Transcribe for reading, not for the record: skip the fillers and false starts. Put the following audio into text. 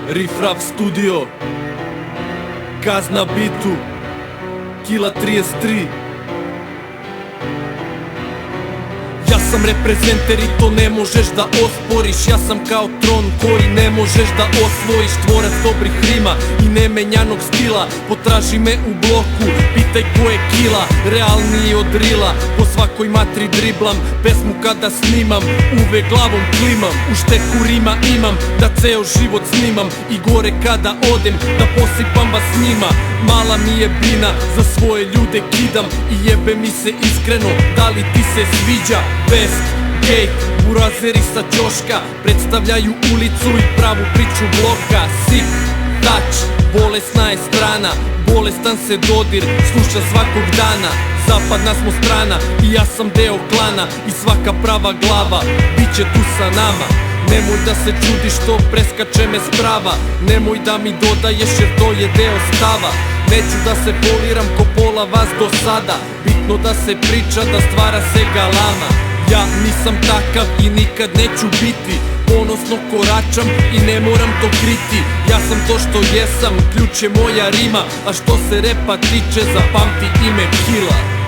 Riff-Raff studio, Kaz na bitu, Kila 33. Ja sam reprezenter i to ne možeš da osporiš. Ja sam kao tron koji ne možeš da osvojiš. Tvorac dobrih rima i nemenjanog stila. Potraži me u bloku, pitaj ko je Kila. Realniji od drila, po svakoj matri driblam. Pesmu kada snimam, uvek glavom klimam. U šteku rima imam, da ceo život snimam. I gore kada odem, da posipam vas njima. Mala mi je bina, za svoje ljude kidam. I jebe mi se iskreno, da li ti se sviđa? West Gate, burazeri sa ćoška predstavljaju ulicu i pravu priču bloka. Sip, touch, bolesna je strana, bolestan se dodir, sluša svakog dana. Zapadna smo strana i ja sam deo klana. I svaka prava glava biće tu sa nama. Nemoj da se čudiš što preskače me sprava. Nemoj da mi dodaješ jer to je deo stava. Neću da se poliram ko pola vas do sada. Bitno da se priča, da stvara se galama. Ja nisam takav i nikad neću biti. Ponosno koračam i ne moram to kriti. Ja sam to što jesam, ključ je moja rima. A što se repa tiče, zapamti ime Kila.